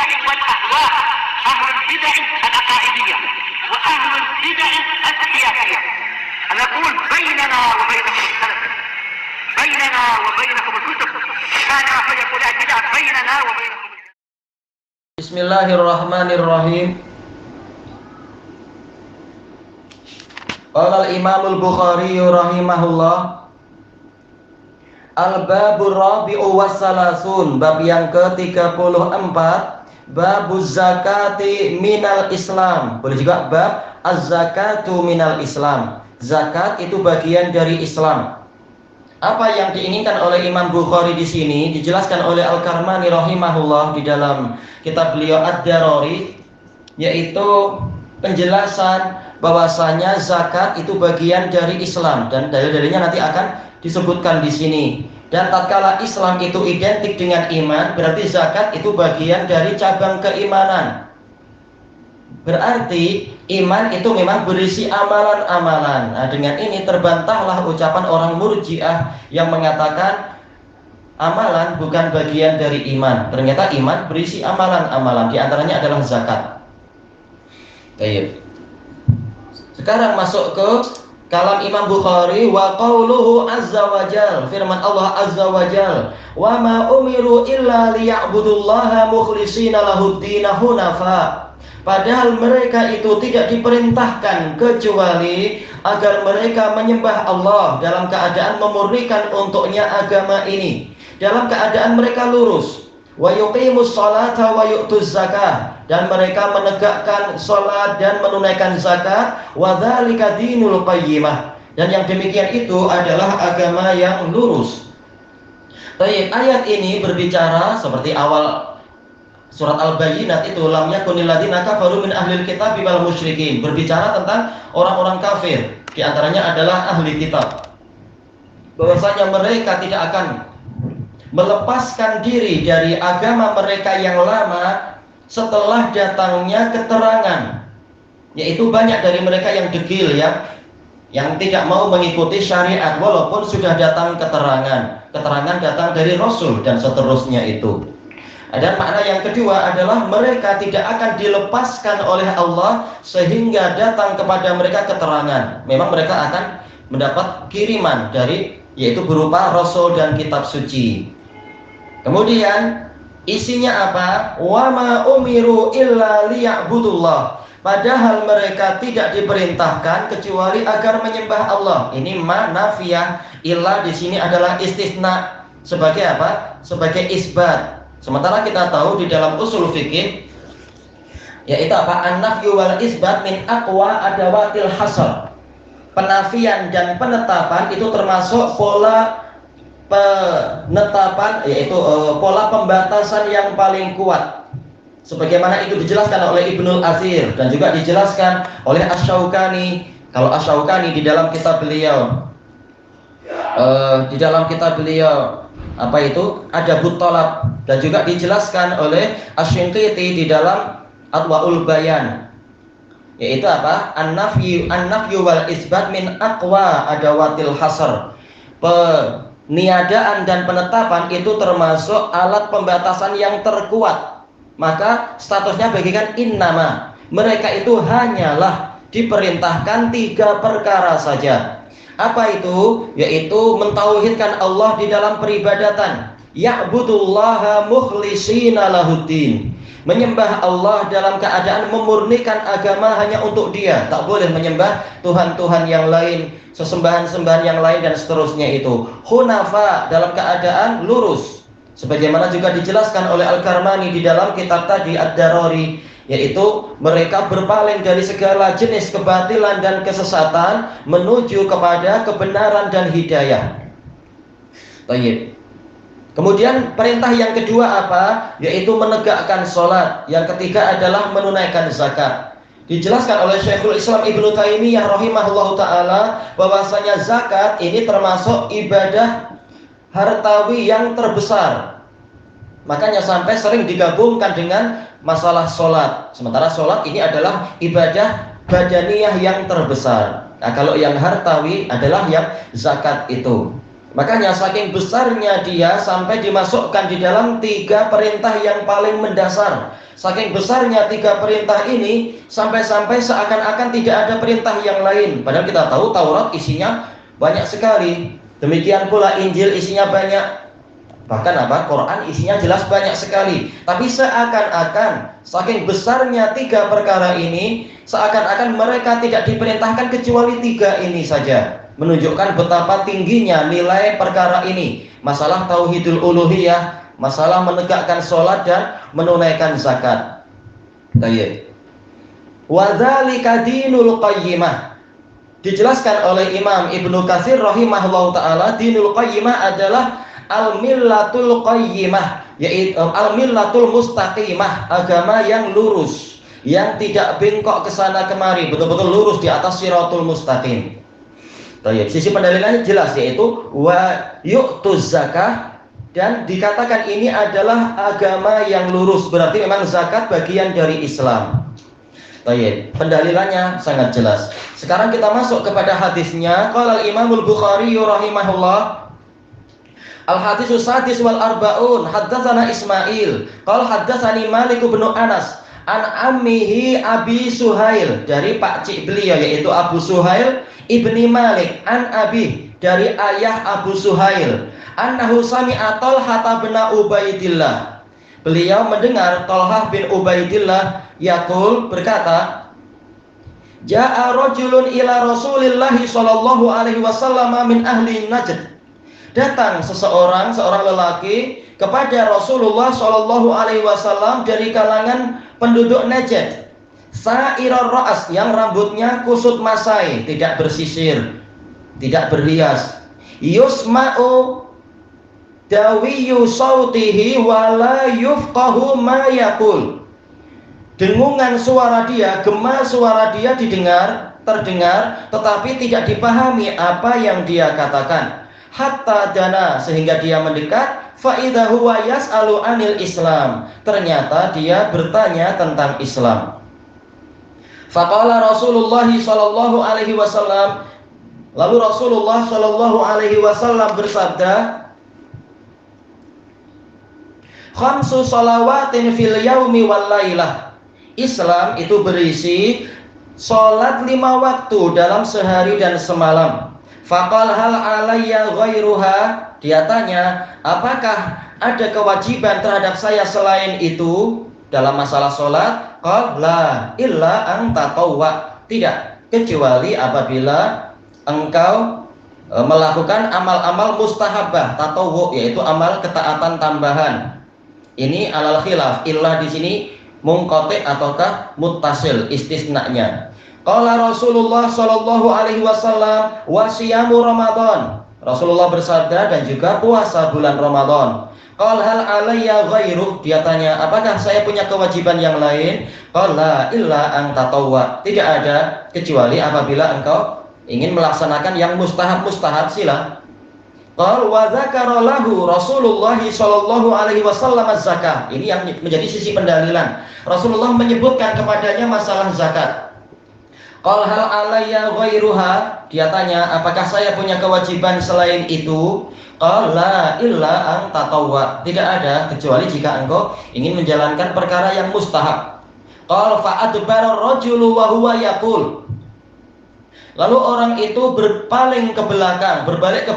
البدع والأهواء، أهل البدع العقائدية وأهل البدع السياسية. نقول بيننا وبينكم السلف، بيننا وبينكم الكتب، كان فيقول البدع بيننا وبينكم. Bismillahirrahmanirrahim. Qala al-Imam al-Bukhari rahimahullah, Al-babur rabi'u wassalasun, bab yang ke-34, babuz zakati minal Islam. Boleh juga bab az-zakatu minal Islam. Zakat itu bagian dari Islam. Apa yang diinginkan oleh Imam Bukhari di sini dijelaskan oleh Al-Karmani rahimahullah di dalam kitab beliau Ad-Darari, yaitu penjelasan bahwasanya zakat itu bagian dari Islam, dan dalil-dalilnya nanti akan disebutkan di sini. Dan tatkala Islam itu identik dengan iman, berarti zakat itu bagian dari cabang keimanan. Berarti iman itu memang berisi amalan-amalan. Nah, dengan ini terbantahlah ucapan orang Murji'ah yang mengatakan amalan bukan bagian dari iman. Ternyata iman berisi amalan-amalan, di antaranya adalah zakat. Baik. Sekarang masuk ke kalam Imam Bukhari, wa qauluhu azza wa jal, firman Allah azza wa jal, wa ma umiru illa liya'budullaha mukhlishina lahud-din hunafa. Padahal mereka itu tidak diperintahkan kecuali agar mereka menyembah Allah dalam keadaan memurnikan untuknya agama ini, dalam keadaan mereka lurus. Wa yuqimus sholata wa yu'tuz zakah, dan mereka menegakkan salat dan menunaikan zakat. Wa dzalika dinul qayyimah, dan yang demikian itu adalah agama yang lurus. Baik, ayat ini berbicara seperti awal surat Al-Bayyinat itu, lam yakunil ladzina kafaru min ahlil kitab wal musyrikin, berbicara tentang orang-orang kafir, di antaranya adalah ahli kitab, bahwasanya mereka tidak akan melepaskan diri dari agama mereka yang lama setelah datangnya keterangan, yaitu banyak dari mereka yang degil, yang tidak mau mengikuti syariat walaupun sudah datang keterangan datang dari Rasul dan seterusnya itu. Dan makna yang kedua adalah mereka tidak akan dilepaskan oleh Allah sehingga datang kepada mereka keterangan. Memang mereka akan mendapat kiriman dari, yaitu berupa Rasul dan kitab suci. Kemudian isinya apa? Wa ma umiru illa liya'budullah. Padahal mereka tidak diperintahkan kecuali agar menyembah Allah. Ini ma nafiyah, illa di sini adalah istisna sebagai apa? Sebagai isbat. Sementara kita tahu di dalam usul fikih, yaitu apa? An-nafyu wal isbat min aqwa adawatil hasr. Penafian dan penetapan itu termasuk pola penetapan, yaitu pola pembatasan yang paling kuat, sebagaimana itu dijelaskan oleh Ibnul Athir dan juga dijelaskan oleh Asy-Syaukani. Kalau Asy-Syaukani di dalam kitab beliau apa itu Adabut Thalab, dan juga dijelaskan oleh Asy-Shinqiti di dalam Adwaul Bayan, yaitu apa? An-nafyu wal isbat min aqwa adawatil hasr. Peniadaan dan penetapan itu termasuk alat pembatasan yang terkuat. Maka statusnya bagikan innama. Mereka itu hanyalah diperintahkan 3 perkara saja. Apa itu? Yaitu mentauhidkan Allah di dalam peribadatan. Ya'budullaha mukhlishina lahuddin. Menyembah Allah dalam keadaan memurnikan agama hanya untuk Dia. Tak boleh menyembah Tuhan-Tuhan yang lain, sesembahan-sembahan yang lain dan seterusnya itu. Hunafa, dalam keadaan lurus. Sebagaimana juga dijelaskan oleh Al-Karmani di dalam kitab tadi Ad-Darari, yaitu mereka berpaling dari segala jenis kebatilan dan kesesatan menuju kepada kebenaran dan hidayah. Baik. Kemudian perintah yang kedua apa? Yaitu menegakkan sholat. Yang ketiga adalah menunaikan zakat. Dijelaskan oleh Syekhul Islam Ibnu Taimiyah rahimahullahu ta'ala bahwasanya zakat ini termasuk ibadah hartawi yang terbesar. Makanya sampai sering digabungkan dengan masalah sholat. Sementara sholat ini adalah ibadah badaniyah yang terbesar. Nah, kalau yang hartawi adalah yang zakat itu. Makanya saking besarnya dia sampai dimasukkan di dalam 3 perintah yang paling mendasar. Saking besarnya 3 perintah ini sampai-sampai seakan-akan tidak ada perintah yang lain. Padahal kita tahu Taurat isinya banyak sekali. Demikian pula Injil isinya banyak. Bahkan Quran isinya jelas banyak sekali. Tapi seakan-akan saking besarnya 3 perkara ini, seakan-akan mereka tidak diperintahkan kecuali 3 ini saja. Menunjukkan betapa tingginya nilai perkara ini. Masalah tauhidul uluhiyah, masalah menegakkan sholat dan menunaikan zakat. Baik. Wa dzalika dinul qayyimah. Dijelaskan oleh Imam Ibnu Katsir rahimahullahu taala, dinul qayyimah adalah al-millatul qayyimah, yaitu al-millatul mustaqimah, agama yang lurus, yang tidak bengkok ke sana kemari, betul-betul lurus di atas shiratul mustaqim. Baik, sisi pendalilannya jelas, yaitu wa yu'tuz zakah, dan dikatakan ini adalah agama yang lurus, berarti memang zakat bagian dari Islam. Baik, pendalilannya sangat jelas. Sekarang kita masuk kepada hadisnya. Qala al-Imamul Bukhari rahimahullah, al-haditsus sadis wal arba'un, haddatsana Ismail qala haddatsani Malik bin Anas an ammihi Abi Suhail, dari pak cik beliau yaitu Abu Suhail ibni Malik, an abi, dari ayah Abu Suhail, annahu sami'a Talhah bin Ubaidillah, beliau mendengar Talhah bin Ubaidillah yaqul, berkata, ja'a rajulun ila Rasulillah sallallahu alaihi wasallam min ahli Najd, datang seorang lelaki kepada Rasulullah sallallahu alaihi wasallam dari kalangan penduduk Najd. Sa'irar ra'as, yang rambutnya kusut masai, tidak bersisir, tidak berhias. Yusma'u dawiyu sautihi wa la yufqahu ma yaqul, dengungan suara dia, gema suara dia terdengar, tetapi tidak dipahami apa yang dia katakan. Hatta dana, sehingga dia mendekat, fa idza huwa yas'alu anil Islam, ternyata dia bertanya tentang Islam. Faqala Rasulullah sallallahu alaihi wasallam, lalu Rasulullah sallallahu alaihi wasallam bersabda, khamsu shalawatin fil yaumi wal lailah, Islam itu berisi salat 5 waktu dalam sehari dan semalam. Faqal hal alayya ghairuha, dia tanya, apakah ada kewajiban terhadap saya selain itu dalam masalah sholat? Qal la illa an tatawwa, tidak, kecuali apabila engkau melakukan amal-amal mustahabah, tatawwu, yaitu amal ketaatan tambahan. Ini alal khilaf, illa di sini munqati ataukah muttasil, istisnanya. Qala Rasulullah sallallahu alaihi wasallam wa siyamu Ramadan, Rasulullah bersabda, dan juga puasa bulan Ramadan. Qal hal alayya ghairuh, dia tanya, apakah saya punya kewajiban yang lain? Qal la illa an tatawwa, tidak ada kecuali apabila engkau ingin melaksanakan yang mustahab sila. Qal wa dzakara lahu Rasulullah sallallahu alaihi wasallam az-zakah, ini yang menjadi sisi pendalilan. Rasulullah menyebutkan kepadanya masalah zakat. Qal hal alayya ghairuha, dia tanya, apakah saya punya kewajiban selain itu? Qal la illa an tatawwa, tidak ada kecuali jika engkau ingin menjalankan perkara yang mustahab. Qal fa adbara ar-rajulu wa huwa yaqul, lalu orang itu berbalik ke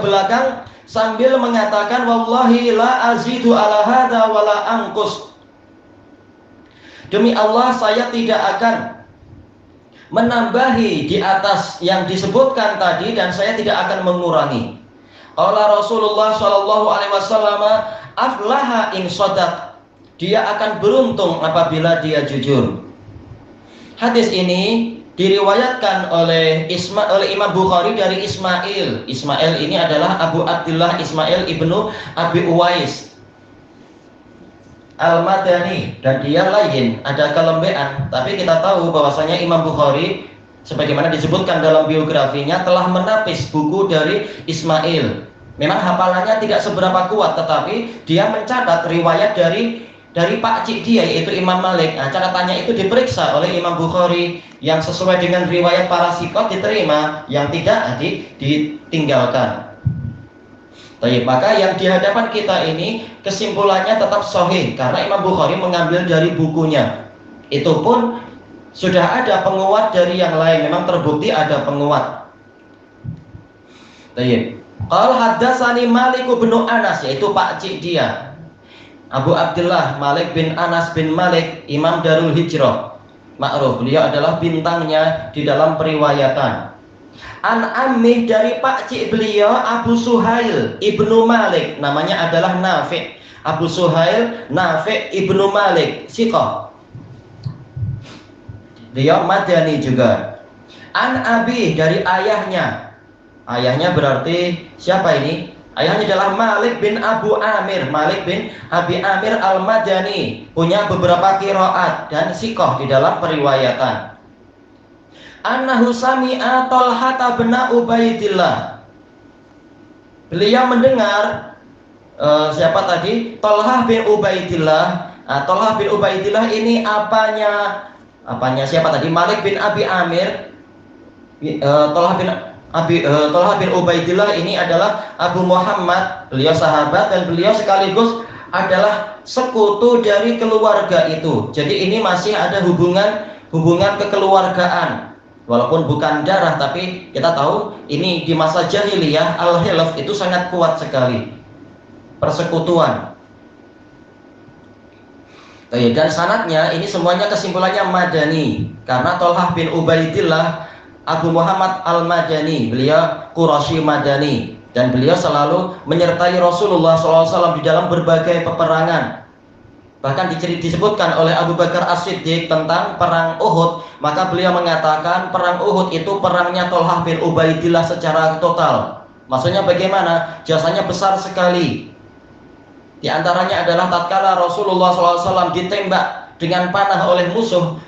belakang sambil mengatakan, wallahi la azidu ala hadza wa la anqus, demi Allah saya tidak akan menambahi di atas yang disebutkan tadi, dan saya tidak akan mengurangi. Qala Rasulullah sallallahu alaihi wasallam, aflaha in shadaq, dia akan beruntung apabila dia jujur. Hadis ini diriwayatkan oleh Imam Bukhari dari Ismail. Ismail ini adalah Abu Abdullah Ismail ibnu Abi Uwais Al-Madani, dan dia lain, ada kelembean, tapi kita tahu bahwasanya Imam Bukhari sebagaimana disebutkan dalam biografinya telah menapis buku dari Ismail. Memang hafalannya tidak seberapa kuat, tetapi dia mencatat riwayat dari pakcik dia, yaitu Imam Malik. Nah, catatannya itu diperiksa oleh Imam Bukhari, yang sesuai dengan riwayat para sikot diterima, yang tidak ditinggalkan. Baik, maka yang di hadapan kita ini kesimpulannya tetap sahih karena Imam Bukhari mengambil dari bukunya. Itu pun sudah ada penguat dari yang lain, memang terbukti ada penguat. Baik. Qal haddatsani Malik bin Anas, yaitu Pak Cik dia. Abu Abdullah Malik bin Anas bin Malik, Imam Darul Hijrah. Ma'ruf, beliau adalah bintangnya di dalam periwayatan. An Ammih, dari Pak Cik beliau Abu Suhail ibnu Malik, namanya adalah Nafi'. Abu Suhail Nafi' ibnu Malik, siqah. Beliau Madani juga. An Abi, dari ayahnya. Ayahnya berarti siapa ini? Ayahnya adalah Malik bin Abu Amir. Malik bin Abi Amir Al-Madani, punya beberapa qiraat dan siqah di dalam periwayatan. Annahu sami'a Talhah bin Ubaidillah. Beliau mendengar siapa tadi? Talhah bin Ubaidillah. Talhah bin Ubaidillah ini apanya siapa tadi? Malik bin Abi Amir. Talhah bin Ubaidillah ini adalah Abu Muhammad. Beliau sahabat dan beliau sekaligus adalah sekutu dari keluarga itu. Jadi ini masih ada hubungan kekeluargaan. Walaupun bukan darah, tapi kita tahu ini di masa jahiliyah al-hilaf itu sangat kuat sekali, persekutuan. Dan sanadnya ini semuanya kesimpulannya Madani, karena Talhah bin Ubaidillah Abu Muhammad Al-Madani, beliau Quraisy Madani, dan beliau selalu menyertai Rasulullah SAW di dalam berbagai peperangan. Bahkan disebutkan oleh Abu Bakar As-Siddiq tentang perang Uhud, maka beliau mengatakan perang Uhud itu perangnya Talhah bin Ubaidillah secara total. Maksudnya bagaimana? Jasanya besar sekali. Di antaranya adalah tatkala Rasulullah SAW ditembak dengan panah oleh musuh,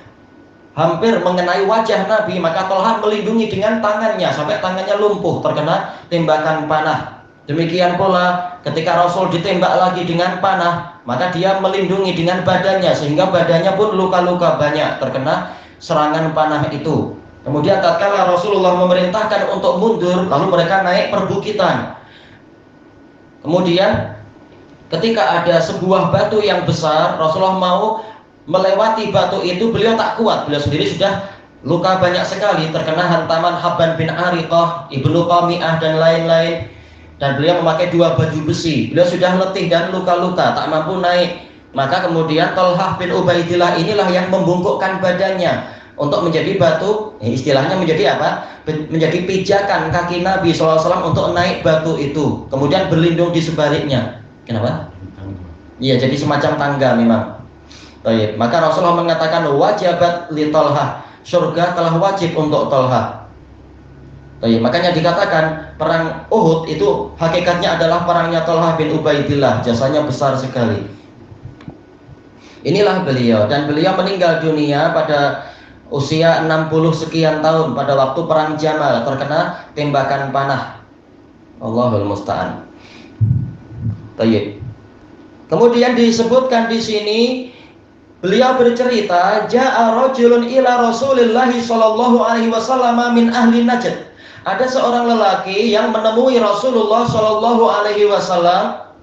hampir mengenai wajah Nabi, maka Talhah melindungi dengan tangannya sampai tangannya lumpuh terkena tembakan panah. Demikian pula ketika Rasul ditembak lagi dengan panah, maka dia melindungi dengan badannya sehingga badannya pun luka-luka banyak terkena serangan panah itu. Kemudian tatkala Rasulullah memerintahkan untuk mundur, lalu mereka naik perbukitan. Kemudian ketika ada sebuah batu yang besar, Rasulullah mau melewati batu itu, beliau tak kuat, beliau sendiri sudah luka banyak sekali terkena hantaman Habban bin Ariqah, Ibnu Qami'ah dan lain-lain. Dan beliau memakai 2 baju besi. Beliau sudah letih dan luka-luka, tak mampu naik. Maka kemudian Talhah bin Ubaidillah inilah yang membungkukkan badannya untuk menjadi batu, istilahnya menjadi apa? Menjadi pijakan kaki Nabi SAW untuk naik batu itu. Kemudian berlindung di sebaliknya. Kenapa? Iya, jadi semacam tangga memang. Baik, maka Rasulullah mengatakan wajabat li Talhah, surga telah wajib untuk Talhah. Baik, makanya dikatakan perang Uhud itu hakikatnya adalah perangnya Talhah bin Ubaidillah, jasanya besar sekali. Inilah beliau, dan beliau meninggal dunia pada usia 60 sekian tahun pada waktu perang Jamal, terkena tembakan panah. Allahul musta'an. Baik. Kemudian disebutkan di sini beliau bercerita, ja'a rajulun ila Rasulillah sallallahu alaihi wasallam min ahli Najd. Ada seorang lelaki yang menemui Rasulullah sallallahu alaihi wasallam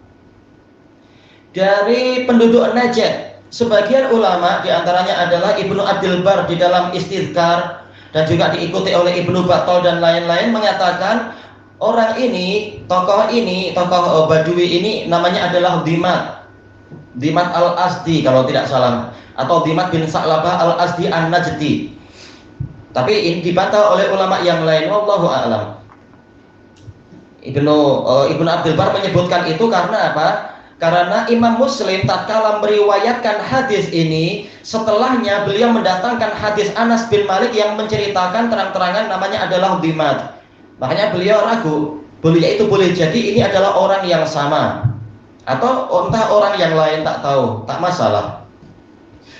dari penduduk Najd. Sebagian ulama diantaranya adalah Ibnu Abdul Bar di dalam Istidkar dan juga diikuti oleh Ibnu Battal dan lain-lain mengatakan orang ini, tokoh Badui ini namanya adalah Dimat Al-Asdi kalau tidak salah, atau Dimat bin Sa'labah Al-Asdi An-Najdi. Tapi ini dibantah oleh ulama yang lain, wallahu a'lam. Ibnu Abdul Bar menyebutkan itu karena apa? Karena Imam Muslim tatkala meriwayatkan hadis ini, setelahnya beliau mendatangkan hadis Anas bin Malik yang menceritakan terang-terangan namanya adalah Dimat. Makanya beliau ragu, boleh jadi ini adalah orang yang sama atau entah orang yang lain, tak tahu, tak masalah.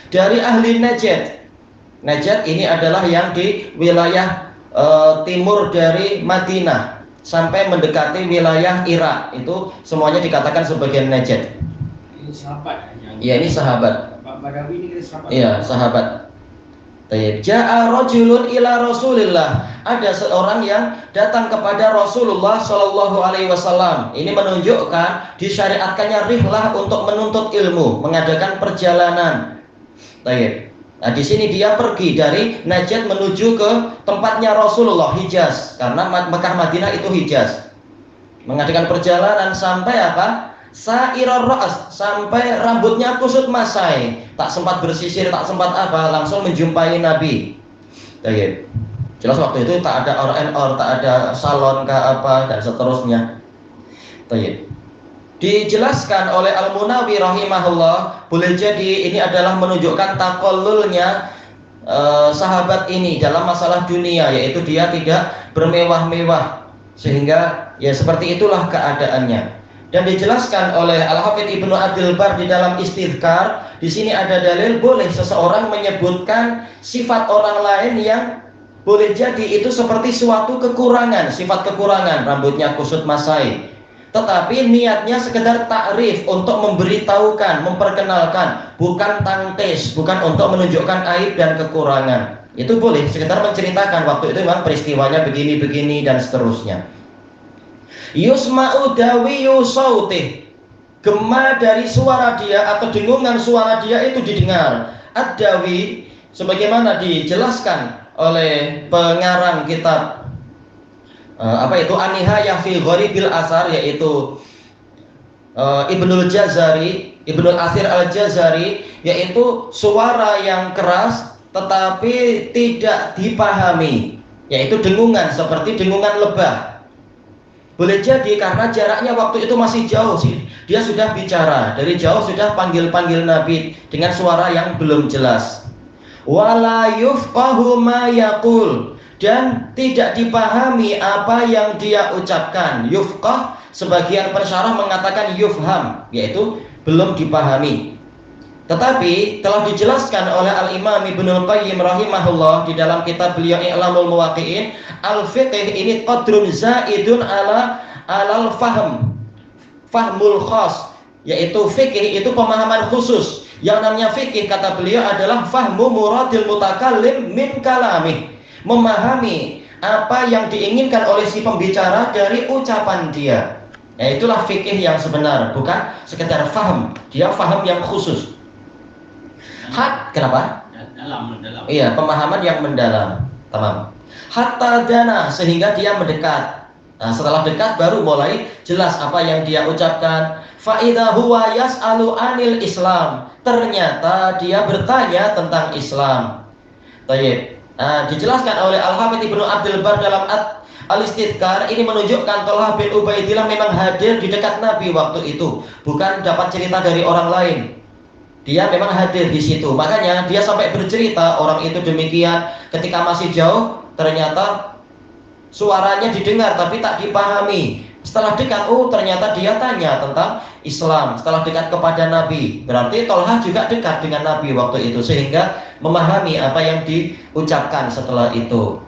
Dari ahli Najd. Najd ini adalah yang di wilayah timur dari Madinah sampai mendekati wilayah Irak, itu semuanya dikatakan sebagai Najd. Ini sahabat. Iya, ini sahabat. Pak Badawi ini sahabat. Iya, sahabat. Ja'a rajulun ila Rasulillah. Ada seorang yang datang kepada Rasulullah Shallallahu alaihi wasallam. Ini menunjukkan disyariatkannya rihlah untuk menuntut ilmu, mengadakan perjalanan. Baik. Nah, di sini dia pergi dari Najd menuju ke tempatnya Rasulullah, Hijaz. Karena Mekah Madinah itu Hijaz. Mengadakan perjalanan sampai apa? Sa'irar ra's, sampai rambutnya kusut masai, tak sempat bersisir, tak sempat apa, langsung menjumpai Nabi. Baik. Jelas waktu itu tak ada R&R, tak ada salon ke apa dan seterusnya. Baik. Dijelaskan oleh Al-Munawi rahimahullah, boleh jadi ini adalah menunjukkan taqallulnya sahabat ini dalam masalah dunia, yaitu dia tidak bermewah-mewah, sehingga ya seperti itulah keadaannya. Dan dijelaskan oleh Al-Hafidz Ibnu Abdul Bar di dalam Istidhkar, di sini ada dalil boleh seseorang menyebutkan sifat orang lain yang boleh jadi itu seperti suatu kekurangan, sifat kekurangan, rambutnya kusut masai. Tetapi niatnya sekedar takrif, untuk memberitahukan, memperkenalkan, bukan tangkis, bukan untuk menunjukkan aib dan kekurangan. Itu boleh, sekedar menceritakan waktu itu memang peristiwanya begini-begini dan seterusnya. Yusma'u dawiyu sautih, gema dari suara dia atau dengungan suara dia itu didengar. Ad-dawi sebagaimana dijelaskan oleh pengarang kitab An-Nihayah fi Gharibil Athar, yaitu Ibnul Jazari, Ibnul Athir Al-Jazari, yaitu suara yang keras tetapi tidak dipahami, yaitu dengungan seperti dengungan lebah. Boleh jadi karena jaraknya waktu itu masih jauh sih. Dia sudah bicara dari jauh, sudah panggil-panggil Nabi dengan suara yang belum jelas. Wala yufqahu ma yaqul, dan tidak dipahami apa yang dia ucapkan. Yufqah, sebagian pensyarah mengatakan yufham, yaitu belum dipahami. Tetapi telah dijelaskan oleh Al-Imam Ibnul Qayyim rahimahullah di dalam kitab beliau I'lamul Muwaqqi'in, al-fiqh ini qadrun zaidun alal fahmul khas, yaitu fikih itu pemahaman khusus. Yang namanya fikih kata beliau adalah fahmu muradil mutakallim min kalamih, memahami apa yang diinginkan oleh si pembicara dari ucapan dia. Ya, itulah fikih yang sebenar, bukan sekedar faham. Dia faham yang khusus. Kenapa? Dalam. Iya, pemahaman yang mendalam. Tamam. Hatta dana, sehingga dia mendekat. Nah, setelah dekat baru mulai jelas apa yang dia ucapkan. Fa idza huwa yas'alu anil Islam. Ternyata dia bertanya tentang Islam. Baik. Nah, dijelaskan oleh Al-Hafidz Ibnu Abdul Bar dalam Al-Istidhkar, ini menunjukkan Thalhah bin Ubaidillah memang hadir di dekat Nabi waktu itu, bukan dapat cerita dari orang lain. Dia memang hadir di situ. Makanya dia sampai bercerita orang itu demikian, ketika masih jauh ternyata suaranya didengar tapi tak dipahami. Setelah dekat, ternyata dia tanya tentang Islam. Setelah dekat kepada Nabi, berarti Thalhah juga dekat dengan Nabi waktu itu, sehingga memahami apa yang diucapkan setelah itu.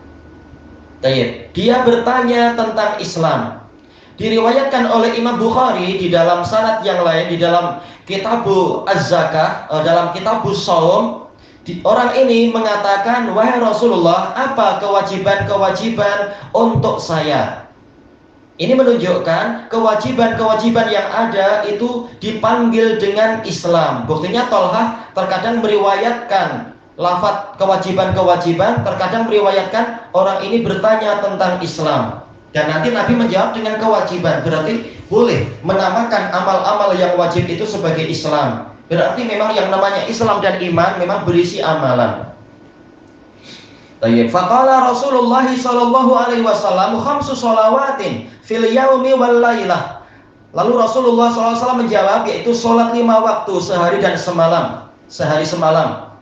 Dia bertanya tentang Islam. Diriwayatkan oleh Imam Bukhari di dalam sanad yang lain, di dalam Kitabu Az-Zakah, dalam Kitabu Shaum, orang ini mengatakan, wahai Rasulullah, apa kewajiban-kewajiban untuk saya? Ini menunjukkan kewajiban-kewajiban yang ada itu dipanggil dengan Islam. Buktinya Thalhah terkadang meriwayatkan lafaz kewajiban-kewajiban, terkadang meriwayatkan orang ini bertanya tentang Islam. Dan nanti Nabi menjawab dengan kewajiban. Berarti boleh menamakan amal-amal yang wajib itu sebagai Islam. Berarti memang yang namanya Islam dan iman memang berisi amalan. Faqala Rasulullah sallallahu alaihi wasallam khamsu shalawatin fil yaumi wal lailah. Lalu Rasulullah SAW menjawab, yaitu sholat 5 waktu sehari dan semalam. Sehari semalam.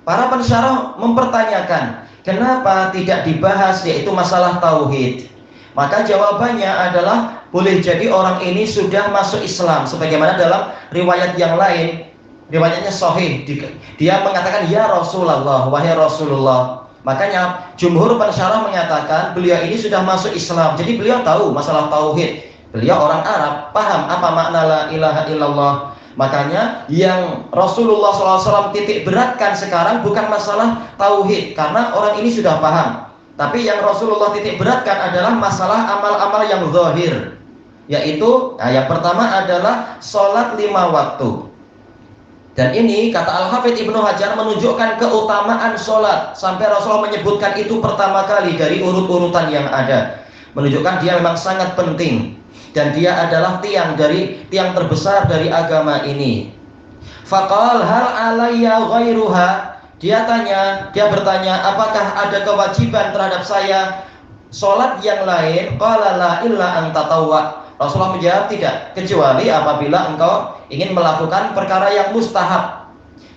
Para pensyarah mempertanyakan, kenapa tidak dibahas yaitu masalah tauhid? Maka jawabannya adalah boleh jadi orang ini sudah masuk Islam, sebagaimana dalam riwayat yang lain, riwayatnya sahih, dia mengatakan ya Rasulullah, wahai Rasulullah. Makanya jumhur pensyarah mengatakan beliau ini sudah masuk Islam, jadi beliau tahu masalah tauhid. Beliau orang Arab, paham apa makna la ilaha illallah. Makanya yang Rasulullah SAW titik beratkan sekarang bukan masalah tauhid, karena orang ini sudah paham. Tapi yang Rasulullah titik beratkan adalah masalah amal-amal yang zahir, yaitu yang pertama adalah sholat 5 waktu. Dan ini kata Al-Hafidz Ibnu Hajar menunjukkan keutamaan sholat, sampai Rasulullah menyebutkan itu pertama kali dari urut-urutan yang ada, menunjukkan dia memang sangat penting. Dan dia adalah tiang terbesar dari agama ini. Faqal hal alayya ghairuha. Dia bertanya, apakah ada kewajiban terhadap saya sholat yang lain? Qala la illa an tatawwa. Rasulullah menjawab, tidak, kecuali apabila engkau ingin melakukan perkara yang mustahab.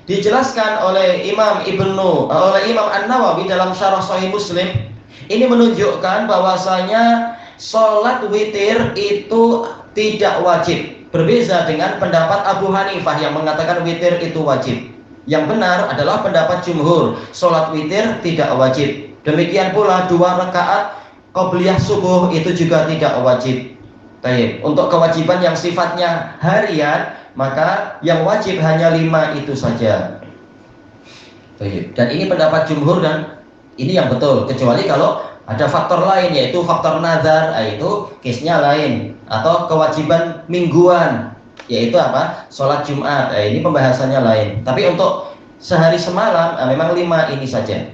Dijelaskan oleh Imam An-Nawawi dalam Syarah Sahih Muslim. Ini menunjukkan bahwasanya sholat witir itu tidak wajib. Berbeda dengan pendapat Abu Hanifah yang mengatakan witir itu wajib. Yang benar adalah pendapat jumhur, sholat witir tidak wajib. Demikian pula 2 rakaat qobliyah subuh itu juga tidak wajib. Baik, untuk kewajiban yang sifatnya harian, maka yang wajib hanya 5 itu saja. Baik. Dan ini pendapat jumhur dan ini yang betul, kecuali kalau ada faktor lain, yaitu faktor nazar, yaitu case-nya lain, atau kewajiban mingguan, yaitu apa? Sholat Jumat. Ini pembahasannya lain. Tapi untuk sehari semalam memang 5 ini saja.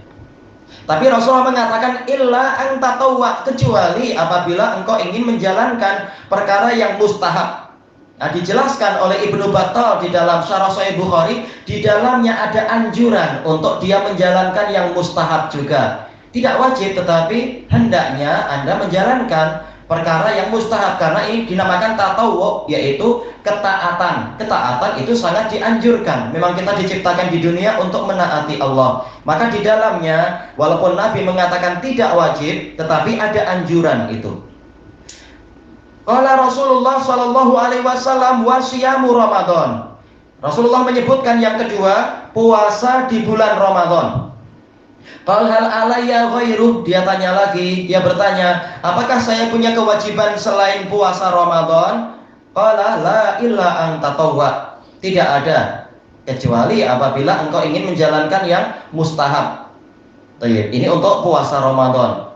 Tapi Rasulullah mengatakan illa an tatawwa, kecuali apabila engkau ingin menjalankan perkara yang mustahab. Dijelaskan oleh Ibnu Battal di dalam Syarah Sahih Bukhari, di dalamnya ada anjuran untuk dia menjalankan yang mustahab juga. Tidak wajib, tetapi hendaknya Anda menjalankan perkara yang mustahab, karena ini dinamakan tatawwu, yaitu ketaatan. Ketaatan itu sangat dianjurkan. Memang kita diciptakan di dunia untuk menaati Allah. Maka di dalamnya, walaupun Nabi mengatakan tidak wajib, tetapi ada anjuran itu. Qala Rasulullah sallallahu alaihi wasallam wa siyamu Ramadan. Rasulullah menyebutkan yang kedua, puasa di bulan Ramadan. Qal hal alayya ghairuh, dia tanya lagi, dia bertanya, apakah saya punya kewajiban selain puasa Ramadan? Qala la illa an tatawwa, tidak ada, kecuali apabila engkau ingin menjalankan yang mustahab. Ini untuk puasa Ramadan.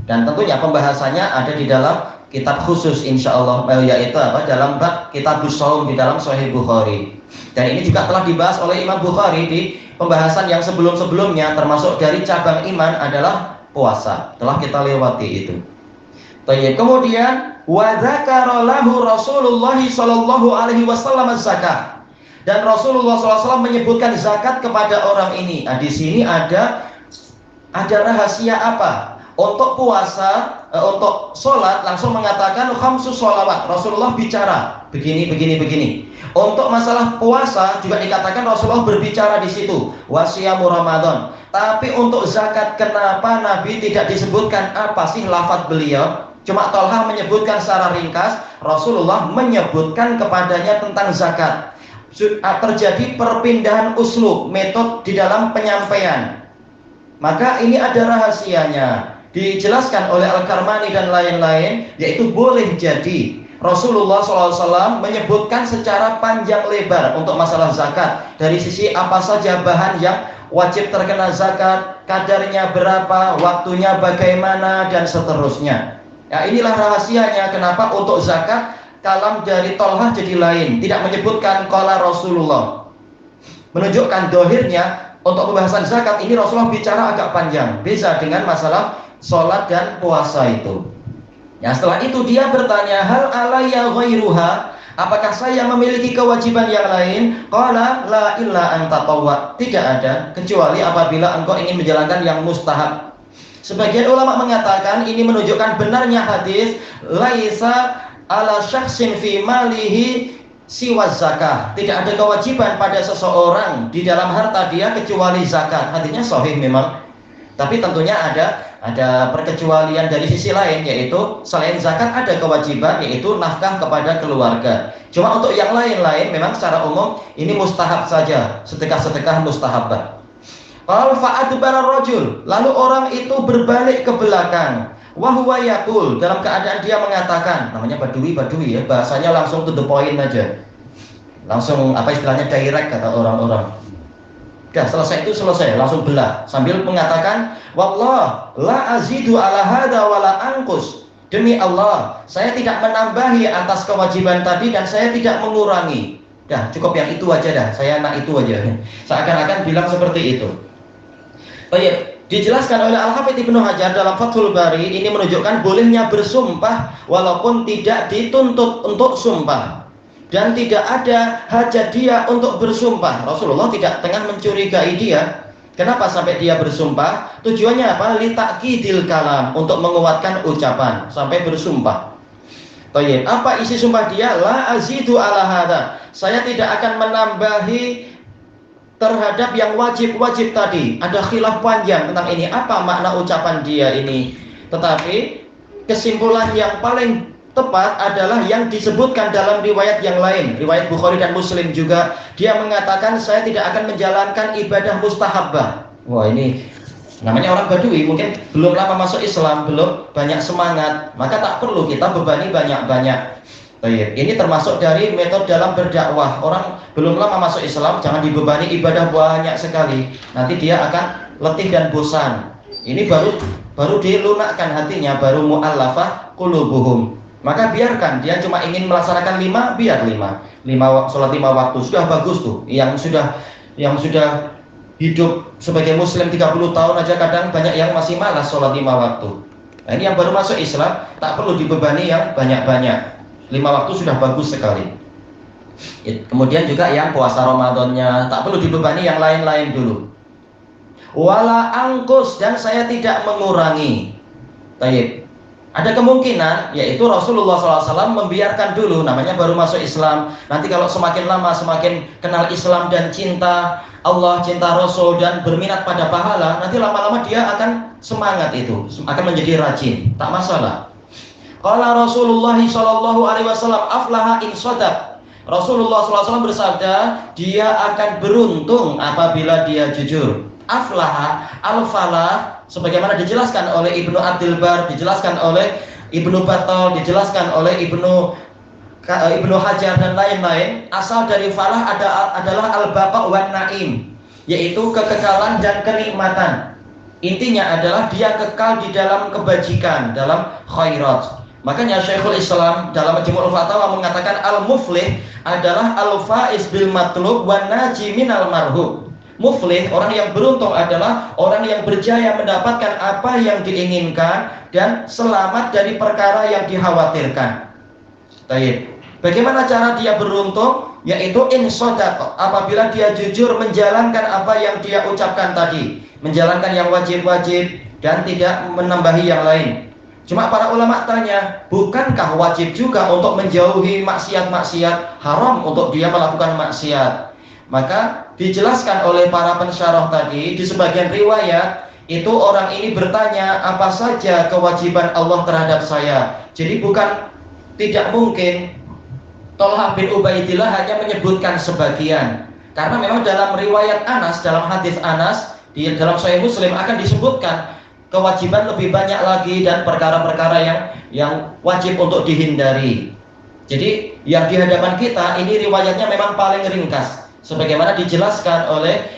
Dan tentunya pembahasannya ada di dalam kitab khusus insyaallah, yaitu dalam bab Kitabus Shaum di dalam Sahih Bukhari. Dan ini juga telah dibahas oleh Imam Bukhari di pembahasan yang sebelum-sebelumnya, termasuk dari cabang iman adalah puasa. Telah kita lewati itu. Kemudian wa dzakara lahu Rasulullah sallallahu alaihi wasallam zakat. Dan Rasulullah SAW menyebutkan zakat kepada orang ini. Di sini ada rahasia apa? Untuk puasa, untuk sholat langsung mengatakan khamsus sholawat. Rasulullah bicara begini. Untuk masalah puasa juga dikatakan Rasulullah berbicara di situ, wasiyamu Ramadan. Tapi untuk zakat, kenapa Nabi tidak disebutkan apa sih lafaz beliau? Cuma Tolha menyebutkan secara ringkas, Rasulullah menyebutkan kepadanya tentang zakat. Terjadi perpindahan uslub, metode di dalam penyampaian. Maka ini ada rahasianya. Dijelaskan oleh Al-Karmani dan lain-lain, yaitu boleh jadi Rasulullah SAW menyebutkan secara panjang lebar untuk masalah zakat, dari sisi apa saja bahan yang wajib terkena zakat, kadarnya berapa, waktunya bagaimana, dan seterusnya. Inilah rahasianya kenapa untuk zakat kalam dari Tolha jadi lain, tidak menyebutkan qala Rasulullah. Menunjukkan dohirnya untuk pembahasan zakat ini Rasulullah bicara agak panjang, beza dengan masalah sholat dan puasa itu. Setelah itu dia bertanya, hal alayya ghairuha, apakah saya memiliki kewajiban yang lain? Qala la illa an tatawwa, tidak ada, kecuali apabila engkau ingin menjalankan yang mustahab. Sebagian ulama mengatakan ini menunjukkan benarnya hadis laisa ala syakhsin fi malihi siwa zakah. Tidak ada kewajiban pada seseorang di dalam harta dia kecuali zakat. Hadisnya sahih memang, tapi tentunya ada perkecualian dari sisi lain, yaitu selain zakat ada kewajiban, yaitu nafkah kepada keluarga. Cuma untuk yang lain-lain memang secara umum ini mustahab saja, sedekah-sedekah mustahabah. Qal fa'adbara rajul, lalu orang itu berbalik ke belakang. Wa huwa yaqul, dalam keadaan dia mengatakan, namanya badui ya, bahasanya langsung to the point aja. Langsung apa istilahnya direct kata orang-orang. Dah selesai itu selesai, langsung belah sambil mengatakan wallah la azidu ala hada wala angkus. Demi Allah, saya tidak menambahi atas kewajiban tadi dan saya tidak mengurangi. Dah cukup yang itu aja dah, saya nak itu aja. Seakan-akan bilang seperti itu. Baik, dijelaskan oleh Al-Hafidz Ibnu Hajar dalam Fathul Bari, ini menunjukkan bolehnya bersumpah walaupun tidak dituntut untuk sumpah. Dan tidak ada hajat dia untuk bersumpah. Rasulullah tidak tengah mencurigai dia. Kenapa sampai dia bersumpah? Tujuannya apa? Litakidil kalam, untuk menguatkan ucapan sampai bersumpah. Baik, apa isi sumpah dia? La azidu ala hada. Saya tidak akan menambahi terhadap yang wajib-wajib tadi. Ada khilaf panjang tentang ini. Apa makna ucapan dia ini? Tetapi kesimpulan yang paling tepat adalah yang disebutkan dalam riwayat yang lain, riwayat Bukhari dan Muslim juga. Dia mengatakan saya tidak akan menjalankan ibadah mustahabbah. Wah, ini namanya orang Badui, mungkin belum lama masuk Islam, belum banyak semangat, maka tak perlu kita bebani banyak-banyak. Baik, ini termasuk dari metode dalam berdakwah. Orang belum lama masuk Islam jangan dibebani ibadah banyak sekali, nanti dia akan letih dan bosan. Ini baru dilunakkan hatinya, baru mu'allafah qulubuhum. Maka biarkan dia cuma ingin melaksanakan 5, biar 5 sholat 5 waktu sudah bagus tuh. Yang sudah hidup sebagai muslim 30 tahun aja kadang banyak yang masih malas sholat 5 waktu. Nah, ini yang baru masuk Islam tak perlu dibebani yang banyak-banyak. 5 waktu sudah bagus sekali. Kemudian juga yang puasa Ramadannya tak perlu dibebani yang lain-lain dulu. Wala angkus, dan saya tidak mengurangi. Taib. Ada kemungkinan yaitu Rasulullah SAW membiarkan dulu, namanya baru masuk Islam. Nanti kalau semakin lama semakin kenal Islam dan cinta Allah, cinta Rasul dan berminat pada pahala, nanti lama-lama dia akan semangat itu, akan menjadi rajin, tak masalah. Qala Rasulullah SAW aflaha in shadaq. Rasulullah SAW bersabda, dia akan beruntung apabila dia jujur. Aflaha, al-falah, sebagaimana dijelaskan oleh Ibnu Abdul Bar, dijelaskan oleh Ibnu Battal, dijelaskan oleh Ibnu Hajar dan lain-lain. Asal dari falah adalah al-baqa' wan na'im, yaitu kekekalan dan kenikmatan. Intinya adalah dia kekal di dalam kebajikan, dalam khairat. Makanya Syekhul Islam dalam Majmu'ul Fatawa mengatakan al-muflih adalah al-faiz bil matlub wan naji minal marhub. Muflih, orang yang beruntung adalah orang yang berjaya mendapatkan apa yang diinginkan dan selamat dari perkara yang dikhawatirkan. Baik. Bagaimana cara dia beruntung? Yaitu in shadaq, apabila dia jujur menjalankan apa yang dia ucapkan tadi, menjalankan yang wajib-wajib dan tidak menambahi yang lain. Cuma para ulama tanya, bukankah wajib juga untuk menjauhi maksiat-maksiat, haram untuk dia melakukan maksiat? Maka dijelaskan oleh para pensyarah tadi, di sebagian riwayat itu orang ini bertanya, apa saja kewajiban Allah terhadap saya? Jadi bukan, tidak mungkin Thalhah bin Ubaidillah hanya menyebutkan sebagian, karena memang dalam riwayat Anas, dalam hadis Anas di dalam Sahih Muslim akan disebutkan kewajiban lebih banyak lagi dan perkara-perkara yang wajib untuk dihindari. Jadi yang di hadapan kita ini riwayatnya memang paling ringkas, sebagaimana dijelaskan oleh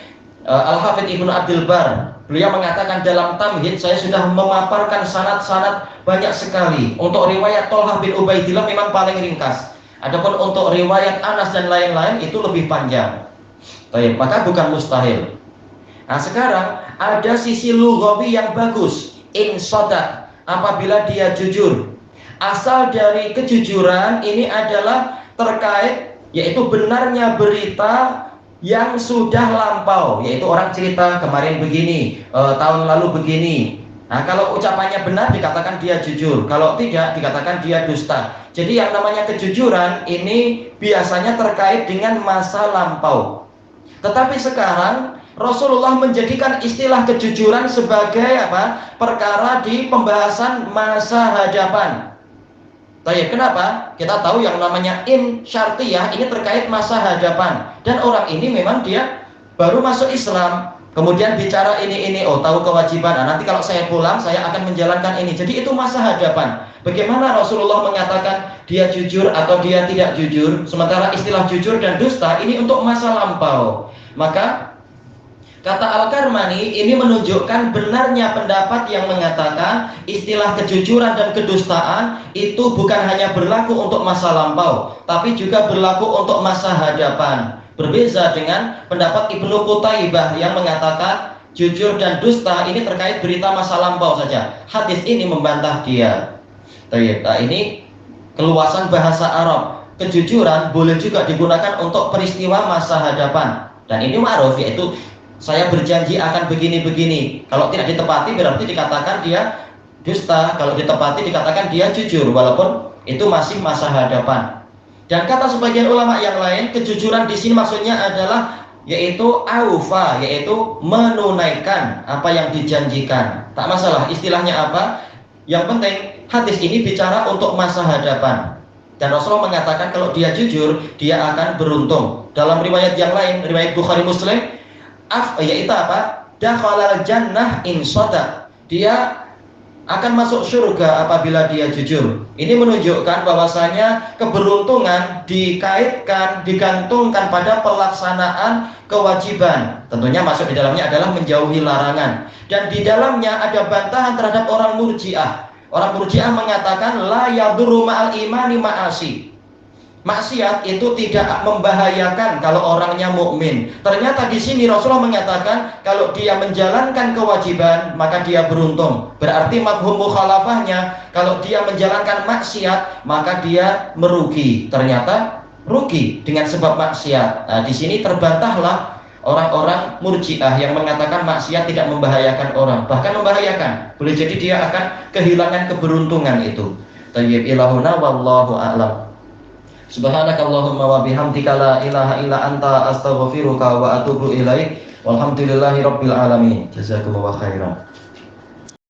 Al-Hafidz Ibnu Abdul Bar. Beliau mengatakan dalam Tamhid, saya sudah memaparkan sanad-sanad banyak sekali. Untuk riwayat Thalhah bin Ubaidillah memang paling ringkas. Adapun untuk riwayat Anas dan lain-lain itu lebih panjang. Baik, maka bukan mustahil. Nah, sekarang ada sisi lughawi yang bagus. In shadaq, apabila dia jujur. Asal dari kejujuran ini adalah terkait yaitu benarnya berita yang sudah lampau, yaitu orang cerita kemarin begini, tahun lalu begini. Nah, kalau ucapannya benar dikatakan dia jujur, kalau tidak dikatakan dia dusta. Jadi yang namanya kejujuran ini biasanya terkait dengan masa lampau. Tetapi sekarang Rasulullah menjadikan istilah kejujuran sebagai apa? Perkara di pembahasan masa hadapan. Tapi kenapa? Kita tahu yang namanya in syartiyah ini terkait masa hadapan. Dan orang ini memang dia baru masuk Islam, Kemudian bicara ini, oh tahu kewajiban. Nah, nanti kalau saya pulang, saya akan menjalankan ini. Jadi itu masa hadapan. Bagaimana Rasulullah mengatakan dia jujur atau dia tidak jujur? Sementara istilah jujur dan dusta ini untuk masa lampau. Maka kata Al-Karmani ini menunjukkan benarnya pendapat yang mengatakan istilah kejujuran dan kedustaan itu bukan hanya berlaku untuk masa lampau, tapi juga berlaku untuk masa hadapan. Berbeza dengan pendapat Ibnu Qutaibah yang mengatakan jujur dan dusta ini terkait berita masa lampau saja. Hadis ini membantah dia. Nah, ini keluasan bahasa Arab. Kejujuran boleh juga digunakan untuk peristiwa masa hadapan. Dan ini ma'ruf, yaitu saya berjanji akan begini-begini. Kalau tidak ditepati berarti dikatakan dia dusta. Kalau ditepati dikatakan dia jujur, walaupun itu masih masa hadapan. Dan kata sebagian ulama yang lain, kejujuran di sini maksudnya adalah yaitu aufa, yaitu menunaikan apa yang dijanjikan. Tak masalah istilahnya apa. Yang penting hadis ini bicara untuk masa hadapan. Dan Rasulullah mengatakan kalau dia jujur, dia akan beruntung. Dalam riwayat yang lain, riwayat Bukhari Muslim, yaitu apa? Dakhalal jannah in shadaq. Dia akan masuk surga apabila dia jujur. Ini menunjukkan bahwasanya keberuntungan dikaitkan, digantungkan pada pelaksanaan kewajiban. Tentunya masuk di dalamnya adalah menjauhi larangan. Dan di dalamnya ada bantahan terhadap orang Murji'ah. Orang Murji'ah mengatakan la yadurru ma'al imani ma'asi. Maksiat itu tidak membahayakan kalau orangnya mukmin. Ternyata di sini Rasulullah mengatakan kalau dia menjalankan kewajiban maka dia beruntung. Berarti mafhum mukhalafahnya kalau dia menjalankan maksiat maka dia merugi. Ternyata rugi dengan sebab maksiat. Nah, di sini terbantahlah orang-orang Murji'ah yang mengatakan maksiat tidak membahayakan orang, bahkan membahayakan. Boleh jadi dia akan kehilangan keberuntungan itu. Tayyib ilahuna wallahu a'lam. Subhanakallahumma wa bihamdika la ilaha illa anta astaghfiruka wa atubu ilaik. Walhamdulillahi rabbil alamin. Jazakumullahu khairan.